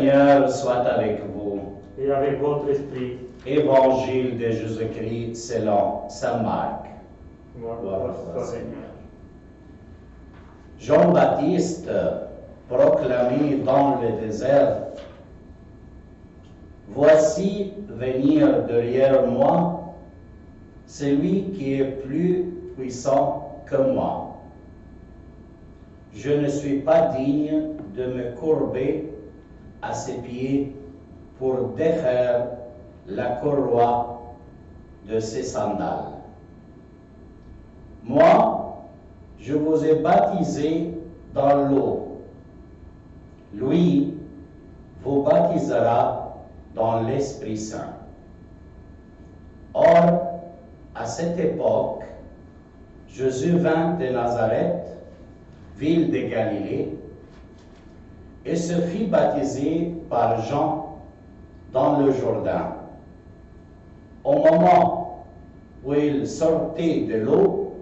Seigneur soit avec vous. et avec votre esprit. Évangile de Jésus-Christ selon saint Marc. Gloire à toi, Seigneur. Jean-Baptiste proclamait dans le désert: Voici venir derrière moi celui qui est plus puissant que moi. Je ne suis pas digne de me courber à ses pieds pour défaire la courroie de ses sandales. Moi, je vous ai baptisé dans l'eau. Lui vous baptisera dans l'Esprit Saint. Or, à cette époque, Jésus vint de Nazareth, ville de Galilée, et se fit baptiser par Jean dans le Jourdain. Au moment où il sortait de l'eau,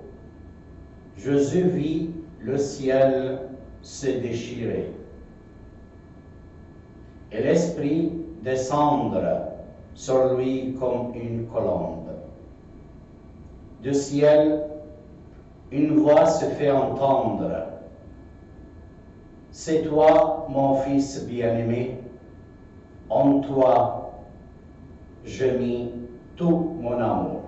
Jésus vit le ciel se déchirer et l'Esprit descendre sur lui comme une colombe. Du ciel, une voix se fait entendre: C'est toi, mon Fils bien-aimé, en toi je mis tout mon amour.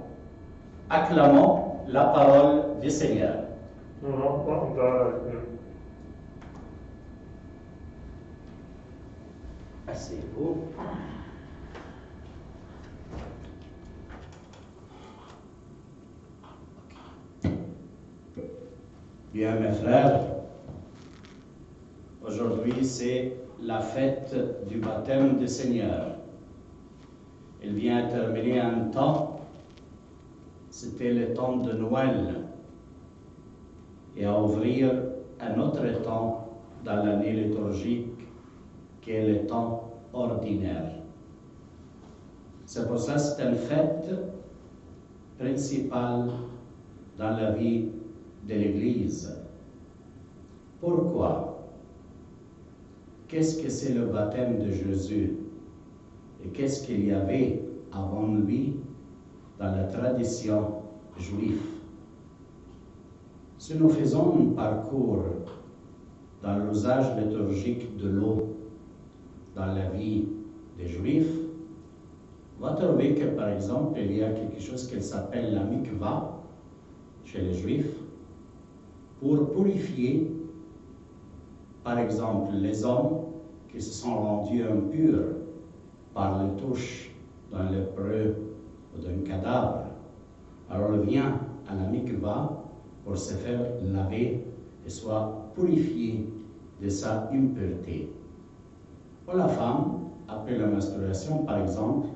Acclamons la parole du Seigneur. Nous rendons gloire à Dieu. Asseyez-vous. Bien, mes frères, aujourd'hui c'est la fête du baptême du Seigneur. Il vient terminer un temps, c'était le temps de Noël, et à ouvrir un autre temps dans l'année liturgique, qui est le temps ordinaire. C'est pour ça que c'est une fête principale dans la vie de l'Église. Pourquoi? Qu'est-ce que c'est le baptême de Jésus? Et qu'est-ce qu'il y avait avant lui dans la tradition juive? Si nous faisons un parcours dans l'usage liturgique de l'eau dans la vie des Juifs, on va trouver que, par exemple, il y a quelque chose qui s'appelle la mikva chez les Juifs pour purifier, par exemple, les hommes qui se sont rendus impurs par les touches d'un lépreux ou d'un cadavre. Alors il vient à la mikva pour se faire laver et soit purifié de sa impureté. Pour la femme, après la menstruation, par exemple,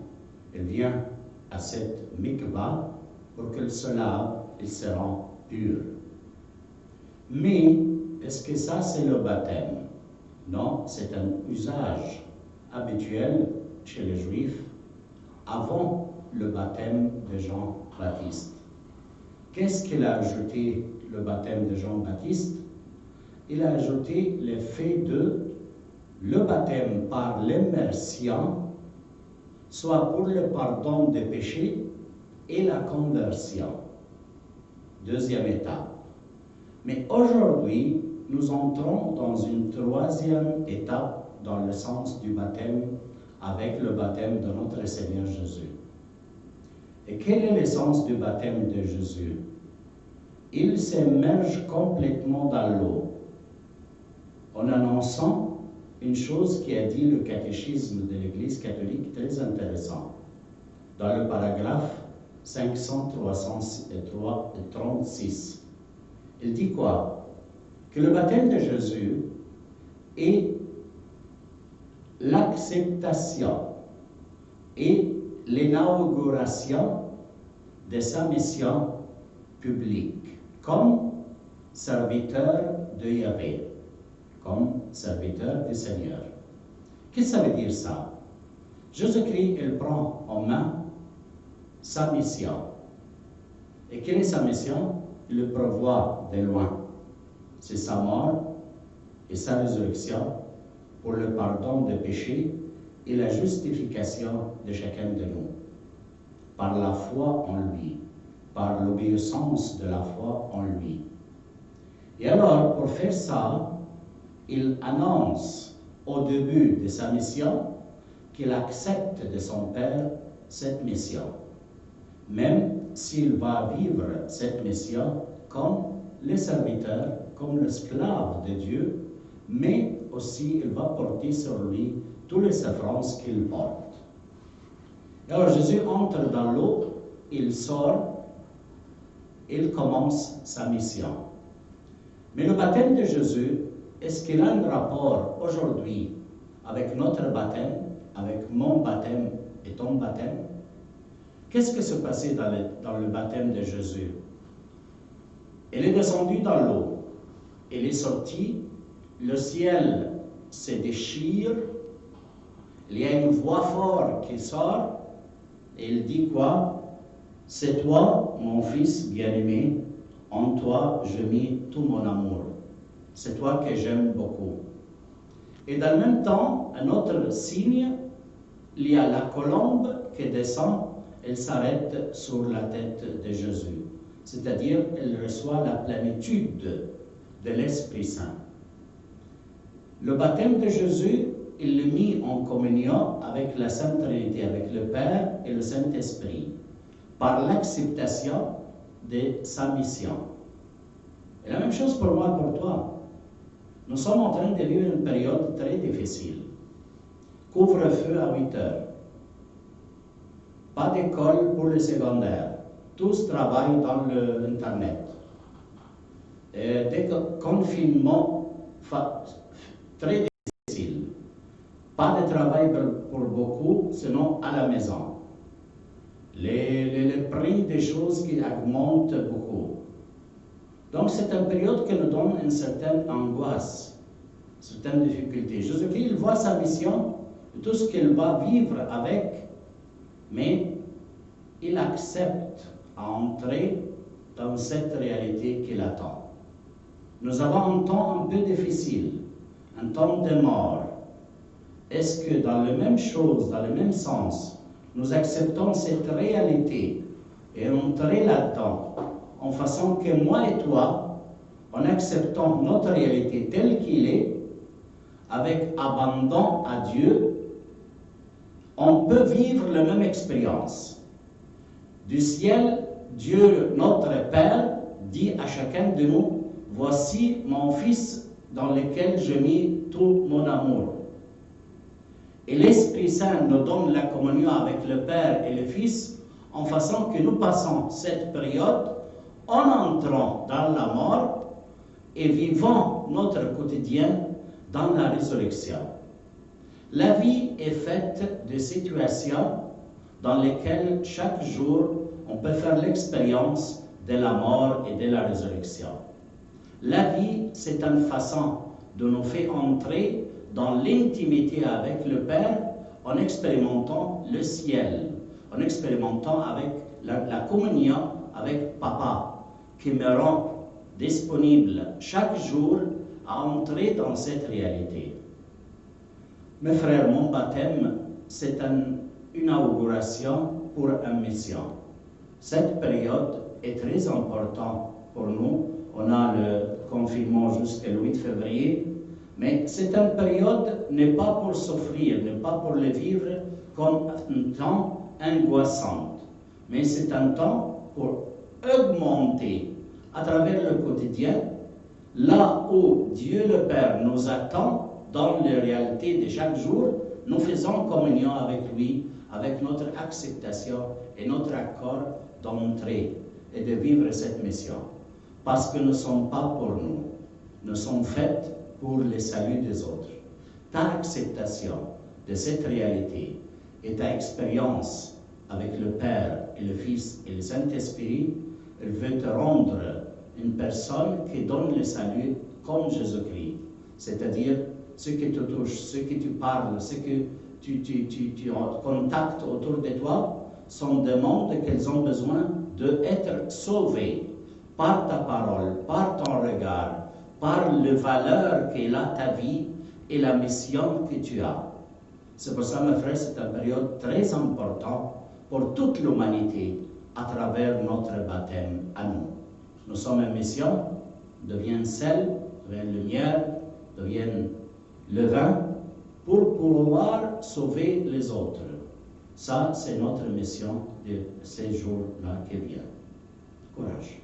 elle vient à cette mikva pour qu'elle se lave et se rend pure. Mais, est-ce que ça, c'est le baptême? Non, c'est un usage habituel chez les Juifs avant le baptême de Jean-Baptiste. Qu'est-ce qu'il a ajouté, le baptême de Jean-Baptiste? Il a ajouté le fait de le baptême par l'immersion, soit pour le pardon des péchés et la conversion. Deuxième étape. Mais aujourd'hui, nous entrons dans une troisième étape dans le sens du baptême avec le baptême de notre Seigneur Jésus. Et quel est le sens du baptême de Jésus? Il s'immerge complètement dans l'eau en annonçant une chose qui a dit le catéchisme de l'Église catholique très intéressant. Dans le paragraphe 536, il dit quoi? Que le baptême de Jésus est l'acceptation et l'inauguration de sa mission publique comme serviteur de Yahvé, comme serviteur du Seigneur. Qu'est-ce que ça veut dire ça? Jésus-Christ, il prend en main sa mission. Et quelle est sa mission? Il le prévoit de loin. C'est sa mort et sa résurrection pour le pardon des péchés et la justification de chacun de nous, par la foi en lui, par l'obéissance de la foi en lui. Et alors, pour faire ça, il annonce au début de sa mission qu'il accepte de son Père cette mission, même s'il va vivre cette mission comme le serviteur, comme l'esclave de Dieu, mais aussi il va porter sur lui toutes les souffrances qu'il porte. Alors Jésus entre dans l'eau, il sort, il commence sa mission. Mais le baptême de Jésus, est-ce qu'il a un rapport aujourd'hui avec notre baptême, avec mon baptême et ton baptême? Qu'est-ce qui s'est passé dans le baptême de Jésus? Il est descendu dans l'eau, il est sorti, le ciel se déchire, il y a une voix forte qui sort, et il dit quoi? C'est toi, mon fils bien-aimé, en toi je mets tout mon amour. C'est toi que j'aime beaucoup. Et dans le même temps, un autre signe, il y a la colombe qui descend, elle s'arrête sur la tête de Jésus. C'est-à-dire, elle reçoit la plénitude de l'Esprit Saint. Le baptême de Jésus, il le mit en communion avec la Sainte Trinité, avec le Père et le Saint-Esprit, par l'acceptation de sa mission. Et la même chose pour moi et pour toi. Nous sommes en train de vivre une période très difficile. Couvre-feu à 8 heures. Pas d'école pour les secondaires. Tous travaillent dans l'Internet. Des confinements très difficiles. Pas de travail pour beaucoup, sinon à la maison. Les prix des choses qui augmentent beaucoup. Donc c'est une période qui nous donne une certaine angoisse, une certaine difficulté. Jésus-Christ, il voit sa mission, tout ce qu'il va vivre avec, mais il accepte à entrer dans cette réalité qu'il attend. Nous avons un temps un peu difficile, un temps de mort. Est-ce que dans la même chose, dans le même sens, nous acceptons cette réalité et entrer là-dedans en façon que moi et toi, en acceptant notre réalité telle qu'il est, avec abandon à Dieu, on peut vivre la même expérience. Du ciel, Dieu, notre Père, dit à chacun de nous, « Voici mon Fils dans lequel je mis tout mon amour. » Et l'Esprit Saint nous donne la communion avec le Père et le Fils en façon que nous passons cette période en entrant dans la mort et vivant notre quotidien dans la résurrection. La vie est faite de situations dans lesquelles chaque jour on peut faire l'expérience de la mort et de la résurrection. La vie, c'est une façon de nous faire entrer dans l'intimité avec le Père en expérimentant le ciel, en expérimentant avec la communion avec Papa, qui me rend disponible chaque jour à entrer dans cette réalité. Mes frères, mon baptême, c'est une inauguration pour une mission. Cette période est très importante pour nous. On a le confinement jusqu'au 8 février, mais cette période n'est pas pour souffrir, n'est pas pour le vivre comme un temps angoissant, mais c'est un temps pour augmenter à travers le quotidien, là où Dieu le Père nous attend dans les réalités de chaque jour, nous faisons communion avec lui, avec notre acceptation et notre accord d'entrer et de vivre cette mission. Parce que nous ne sommes pas pour nous, nous sommes faits pour le salut des autres. Ta acceptation de cette réalité et ta expérience avec le Père et le Fils et le Saint-Esprit, elle veut te rendre une personne qui donne le salut comme Jésus-Christ. C'est-à-dire, ce que tu touches, ce que tu parles, ce que tu contactes autour de toi, sont des mondes qu'ils ont besoin d'être sauvés par ta parole, par ton regard, par les valeurs qu'elle a ta vie, et la mission que tu as. C'est pour ça, mes frères, c'est une période très importante pour toute l'humanité à travers notre baptême à nous. Nous sommes en mission, deviennent sel, deviennent lumière, deviennent levain pour pouvoir sauver les autres. Ça, c'est notre mission de ces jours-là qui viennent. Courage.